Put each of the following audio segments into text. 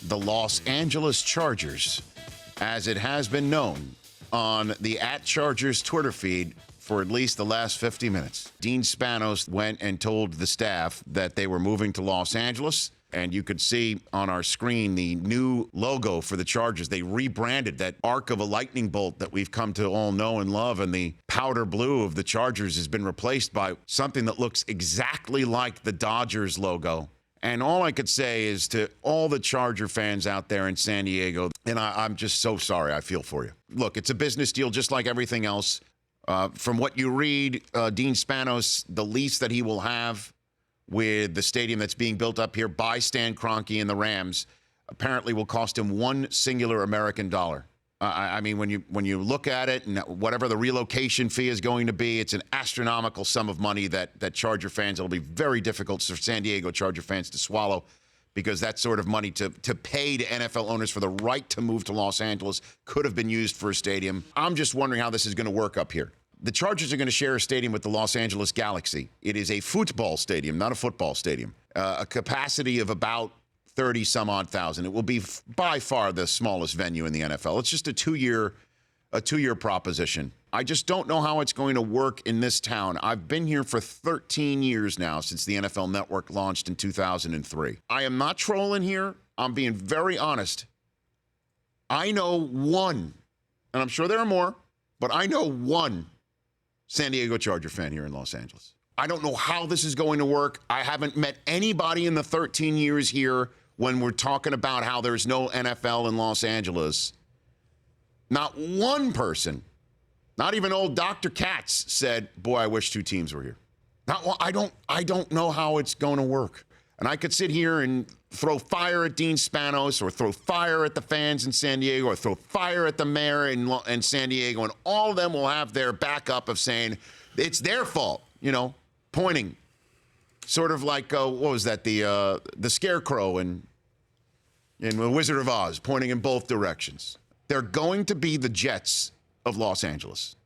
the Los Angeles Chargers, as it has been known on the @Chargers Twitter feed for at least the last 50 minutes. Dean Spanos went and told the staff that they were moving to Los Angeles, and you could see on our screen the new logo for the Chargers. They rebranded that arc of a lightning bolt that we've come to all know and love, and the powder blue of the Chargers has been replaced by something that looks exactly like the Dodgers logo. And all I could say is to all the Charger fans out there in San Diego, and I'm just so sorry. I feel for you. Look, it's a business deal just like everything else. From what you read, Dean Spanos, the lease that he will have with the stadium that's being built up here by Stan Kroenke and the Rams apparently will cost him one singular American dollar. I mean, when you look at it and whatever the relocation fee is going to be, it's an astronomical sum of money that Charger fans, it'll be very difficult for San Diego Charger fans to swallow, because that sort of money to pay to NFL owners for the right to move to Los Angeles could have been used for a stadium. I'm just wondering how this is going to work up here. The Chargers are going to share a stadium with the Los Angeles Galaxy. It is a football stadium, not a football stadium. A capacity of about 30-some-odd thousand. It will be by far the smallest venue in the NFL. It's just a two-year proposition. I just don't know how it's going to work in this town. I've been here for 13 years now, since the NFL Network launched in 2003. I am not trolling here. I'm being very honest. I know one, and I'm sure there are more, but I know one San Diego Charger fan here in Los Angeles. I don't know how this is going to work. I haven't met anybody in the 13 years here when we're talking about how there's no NFL in Los Angeles. Not one person, not even old Dr. Katz, said, boy, I wish two teams were here. Not one. I don't know how it's going to work. And I could sit here and throw fire at Dean Spanos, or throw fire at the fans in San Diego, or throw fire at the mayor in San Diego, and all of them will have their backup of saying it's their fault, pointing. Sort of like, what was that, the Scarecrow in The Wizard of Oz, pointing in both directions. They're going to be the Jets of Los Angeles.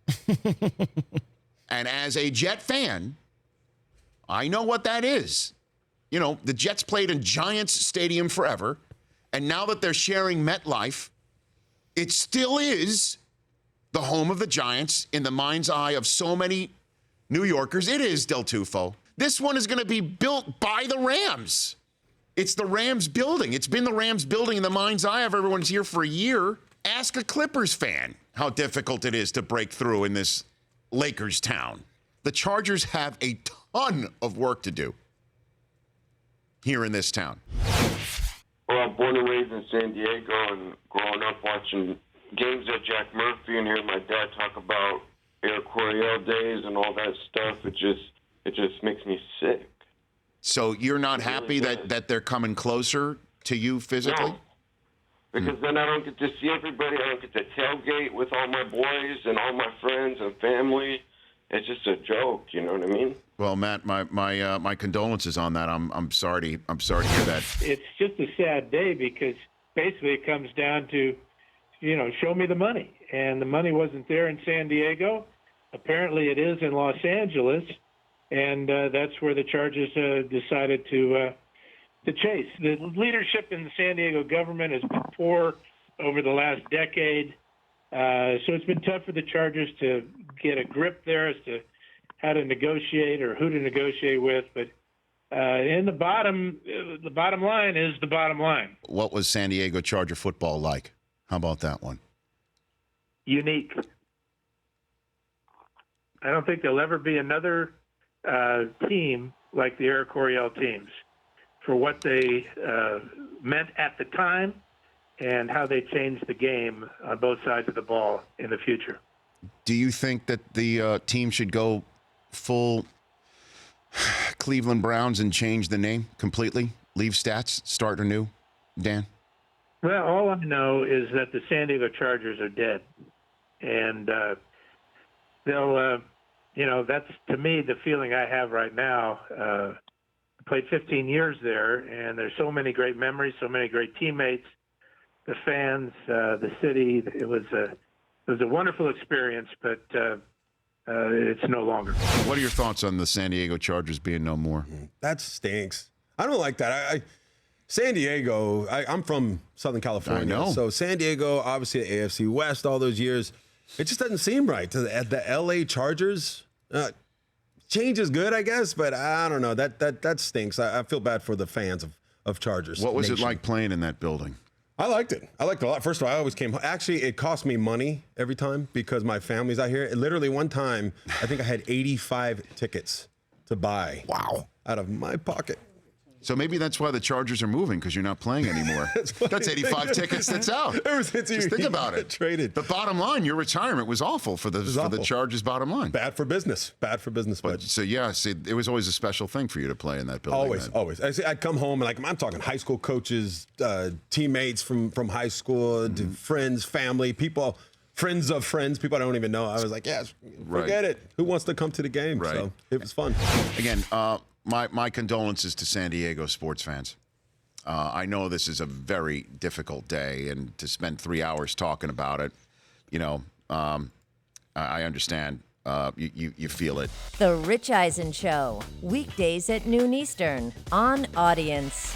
And as a Jet fan, I know what that is. The Jets played in Giants Stadium forever, and now that they're sharing MetLife, it still is the home of the Giants in the mind's eye of so many New Yorkers. It is, Del Tufo. This one is going to be built by the Rams. It's the Rams building. It's been the Rams building in the mind's eye of everyone's here for a year. Ask a Clippers fan how difficult it is to break through in this Lakers town. The Chargers have a ton of work to do here in this town. Well, I'm born and raised in San Diego, and growing up watching games at Jack Murphy and hearing my dad talk about Air Coryell days and all that stuff, it just makes me sick. So you're not happy that they're coming closer to you physically? No, because then I don't get to see everybody. I don't get to tailgate with all my boys and all my friends and family. It's just a joke, you know what I mean? Well, Matt, my condolences on that. I'm sorry to hear that. It's just a sad day, because basically it comes down to, show me the money. And the money wasn't there in San Diego. Apparently it is in Los Angeles. And that's where the Chargers decided to chase. The leadership in the San Diego government has been poor over the last decade. So it's been tough for the Chargers to get a grip there as to how to negotiate or who to negotiate with. But in the bottom line is the bottom line. What was San Diego Charger football like? How about that one? Unique. I don't think there'll ever be another team like the Air Coryell teams for what they meant at the time and how they changed the game on both sides of the ball in the future. Do you think that the team should go full Cleveland Browns and change the name completely? Leave Stats, start anew, Dan? Well, all I know is that the San Diego Chargers are dead. And they'll, that's, to me, the feeling I have right now. I played 15 years there, and there's so many great memories, so many great teammates, the fans, the city. It was a wonderful experience, but it's no longer. What are your thoughts on the San Diego Chargers being no more? That stinks. I don't like that. San Diego, I'm from Southern California. I know. So San Diego, obviously the AFC West all those years, it just doesn't seem right. At the LA Chargers, change is good, I guess, but I don't know. That stinks. I feel bad for the fans of Chargers. What was Nation. it like playing in that building? I liked it. I liked it a lot. First of all, I always came. Actually, it cost me money every time because my family's out here. Literally one time, I think I had 85 tickets to buy. Wow. Out of my pocket. So maybe that's why the Chargers are moving, because you're not playing anymore. That's 85 tickets that's out. Ever since Just think about it. Traded. The bottom line, your retirement was awful for the Chargers' bottom line. Bad for business. Bad for business. But so yeah, see, it was always a special thing for you to play in that building. Always. I'd come home and I'm talking high school coaches, teammates from high school, friends, family, people, friends of friends, people I don't even know. I was like, yeah, forget it. Who wants to come to the game? Right. So it was fun. Again, my condolences to San Diego sports fans. I know this is a very difficult day, and to spend 3 hours talking about it, I understand. You feel it. The Rich Eisen Show, weekdays at noon Eastern on Audience.